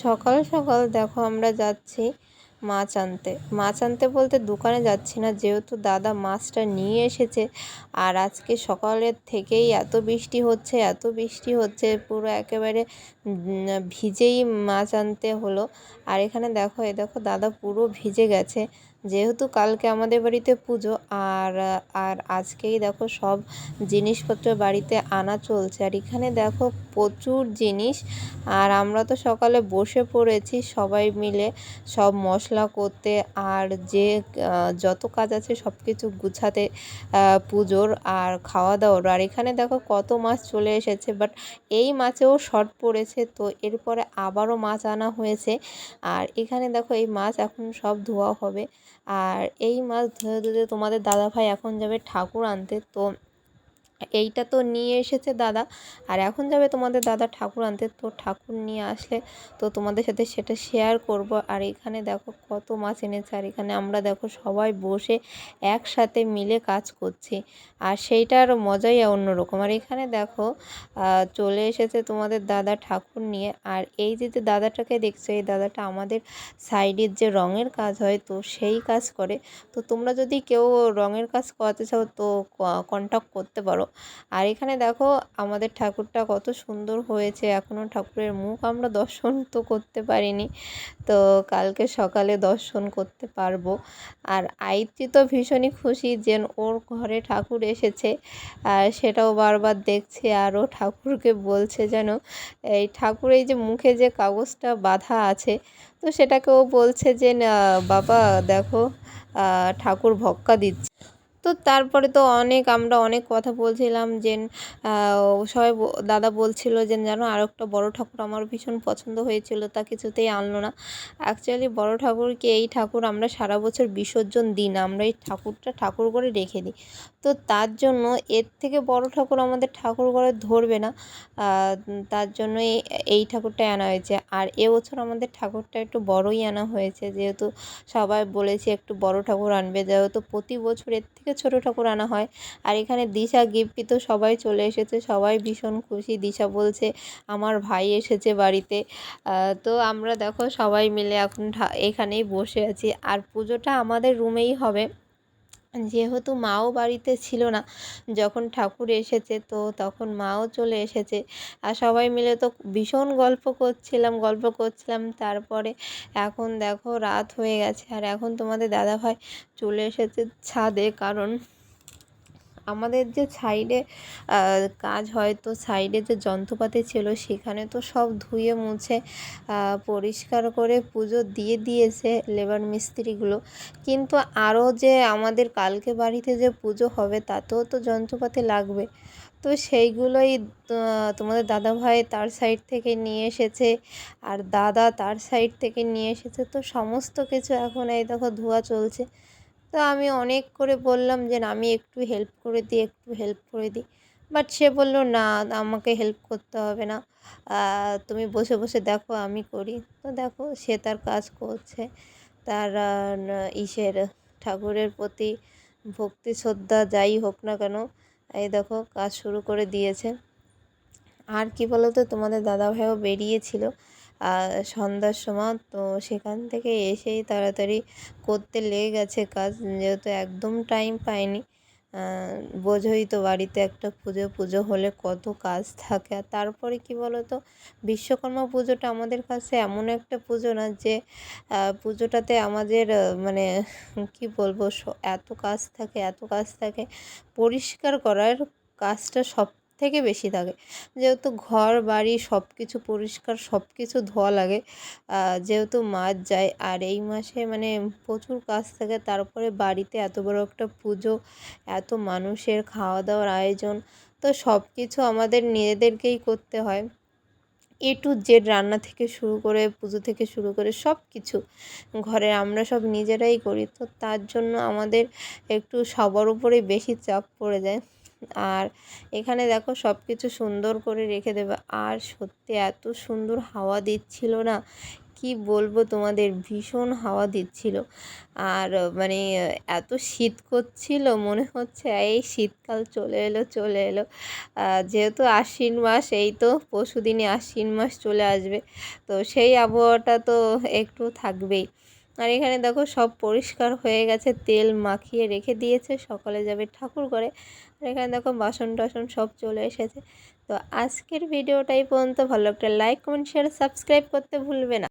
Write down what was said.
সকাল সকাল দেখো আমরা যাচ্ছি মাছ আনতে বলতে দোকানে যাচ্ছি না, যেহেতু দাদা মাছটা নিয়ে এসেছে। আর আজকে সকালের থেকেই এত বৃষ্টি হচ্ছে পুরো একেবারে ভিজেই মাছ আনতে হলো। আর এখানে দেখো দেখো দাদা পুরো ভিজে গেছে, যেহেতু কালকে আমাদের বাড়িতে পুজো। আর আর আজকেই দেখো সব জিনিসপত্র বাড়িতে আনা চলছে। আর এখানে দেখো প্রচুর জিনিস। আর আমরা তো সকালে বসে পড়েছি সবাই মিলে সব মশলা করতে, আর যে যত কাজ আছে সব কিছু গুছাতে, পুজোর আর খাওয়া দাওয়ার। আর এখানে দেখো কত মাছ চলে এসেছে, বাট এই মাছেও শর্ট পড়েছে, তো এরপরে আবারও মাছ আনা হয়েছে। আর এখানে দেখো এই মাছ এখন সব ধোয়া হবে। আর এই মাছ ধুয়ে ধুয়ে তোমাদের দাদাভাই এখন যাবে ঠাকুর আনতে। তো এইটা তো নিয়ে এসেছে দাদা, আর এখন যাবে তোমাদের দাদা ঠাকুর আনতে। তো ঠাকুর নিয়ে আসলে তো তোমাদের সাথে সেটা শেয়ার করব। আর এখানে দেখো কত মাছ এনেছে, আর এখানে আমরা দেখো সবাই বসে একসাথে মিলে কাজ করছি, আর সেইটার মজাই অন্যরকম। আর এখানে দেখো চলে এসেছে তোমাদের দাদা ঠাকুর নিয়ে। আর এই যে যে দাদাটাকে দেখছো, এই দাদাটা আমাদের সাইডের যে রঙের কাজ হয় তো সেই কাজ করে। তো তোমরা যদি কেউ রঙের কাজ করাতে চাও তো কন্ট্যাক্ট করতে পারো। আর এখানে দেখো আমাদের ঠাকুরটা কত সুন্দর হয়েছে, এখনও ঠাকুরের মুখ আমরা দর্শন তো করতে পারিনি, তো কালকে সকালে দর্শন করতে পারবো। আর আইত্রি তো ভীষণই খুশি যে ওর ঘরে ঠাকুর এসেছে, আর সেটাও বারবার দেখছে। আর ও ঠাকুরকে বলছে যেন এই ঠাকুর এই যে মুখে যে কাগজটা বাঁধা আছে, তো সেটাকে ও বলছে যে বাবা দেখো ঠাকুর ভক্কা দিচ্ছে। তো তারপরে তো আমরা অনেক কথা বলছিলাম যে সবাই দাদা বলছিল যে জানো আর একটা বড় ঠাকুর আমার ভীষণ পছন্দ হয়েছিল, তা কিছুতেই আনলো না। অ্যাকচুয়ালি বড় ঠাকুরকে এই ঠাকুর আমরা সারা বছর বিসর্জন দিই না, আমরা এই ঠাকুরটা ঠাকুর করে রেখে দিই। তো তার জন্য এর থেকে বড় ঠাকুর আমাদের ঠাকুর ঘরে ধরবে না, তার জন্যই এই ঠাকুরটাই আনা হয়েছে। আর এবছর আমাদের ঠাকুরটা একটু বড়ই আনা হয়েছে, যেহেতু সবাই বলেছে একটু বড় ঠাকুর আনবে, যেহেতু প্রতি বছর এর থেকে ছোট ঠাকুর আনা হয়। আর এখানে দিশা গিফটি তো সবাই চলে এসেছে, সবাই ভীষণ খুশি। দিশা বলছে আমার ভাই এসেছে বাড়িতে। তো আমরা দেখো সবাই মিলে এখন এখানেই বসে আছি। আর পুজোটা আমাদের রুমেই হবে, যেহেতু মাও বাড়িতে ছিল না যখন ঠাকুর এসেছে, তো তখন মাও চলে এসেছে। আর সবাই মিলে তো ভীষণ গল্প করছিলাম। তারপরে এখন দেখো রাত হয়ে গেছে, আর এখন তোমাদের দাদাভাই চলে এসেছে ছাদে, কারণ আমাদের যে সাইডে কাজ হয়, তো সাইডে যে যন্ত্রপাতি ছিল সেখানে তো সব ধুয়ে মুছে পরিষ্কার করে পুজো দিয়ে দিয়েছে লেবার মিস্ত্রিগুলো। কিন্তু আরও যে আমাদের কালকে বাড়িতে যে পুজো হবে তাতেও তো যন্ত্রপাতি লাগবে, তো সেইগুলোই তোমাদের দাদাভাই তার সাইড থেকে নিয়ে এসেছে, আর দাদা তার সাইড থেকে নিয়ে এসেছে। তো সমস্ত কিছু এখন এই দেখো ধোয়া চলছে। তো আমি অনেক করে বললাম যে আমি একটু হেল্প করে দিই, বাট সে বলল না আমাকে হেল্প করতে হবে না, তুমি বসে বসে দেখো আমি করি। তো দেখো সে তার কাজ করছে, তার ইসের ঠাকুরের প্রতি ভক্তি শ্রদ্ধা যাই হোক না কেন, এই দেখো কাজ শুরু করে দিয়েছে। আর কি বলো তো, তোমাদের দাদাভাইও বেরিয়েছিল সন্ধ্যার সময়, তো সেখান থেকে এসেই তাড়াতাড়ি করতে লেগে গেছে কাজ, যেহেতু একদম টাইম পায়নি। বোঝোই তো বাড়িতে একটা পুজো হলে কত কাজ থাকে। আর তারপরে কি বলো তো, বিশ্বকর্মা পুজোটা আমাদের কাছে এমন একটা পুজো না যে পুজোটাতে আমাদের মানে কি বলবো, এত কাজ থাকে, পরিষ্কার করার কাজটা সব থেকে বেশি থাকে, যেহেতু ঘর বাড়ি সব কিছু পরিষ্কার সব কিছু ধোয়া লাগে, যেহেতু মাস যায়। আর এই মাসে মানে প্রচুর কাজ থাকে, তারপরে বাড়িতে এত বড় একটা পুজো, এত মানুষের খাওয়া দাওয়ার আয়োজন, তো সব কিছু আমাদের নিজেদেরকেই করতে হয়। এ টু জেড রান্না থেকে শুরু করে পুজো থেকে শুরু করে সব কিছু ঘরে আমরা সব নিজেরাই করি, তো তার জন্য আমাদের একটু সবার উপরেই বেশি চাপ পড়ে যায়। আর এখানে দেখো সব কিছু সুন্দর করে রেখে দেবে। আর সত্যি এত সুন্দর হাওয়া দিচ্ছিল না, কি বলবো তোমাদের, ভীষণ হাওয়া দিচ্ছিল। আর মানে এত শীত করছিল, মনে হচ্ছে এই শীতকাল চলে এলো চলে এলো। যেহেতু আশ্বিন মাস, এই তো পরশুদিনে আশ্বিন মাস চলে আসবে, তো সেই আবহাওয়াটা তো একটু থাকবেই। আর এখানে দেখো সব পরিষ্কার হয়ে গেছে, তেল মাখিয়ে রেখে দিয়েছে, সকালে যাবে ঠাকুর ঘরে। আর এখানে দেখো বাসন টাসন সব চলে এসেছে। তো আজকের ভিডিওটাই পর্যন্ত, ভালো একটা লাইক কমেন্ট শেয়ার সাবস্ক্রাইব করতে ভুলবে না।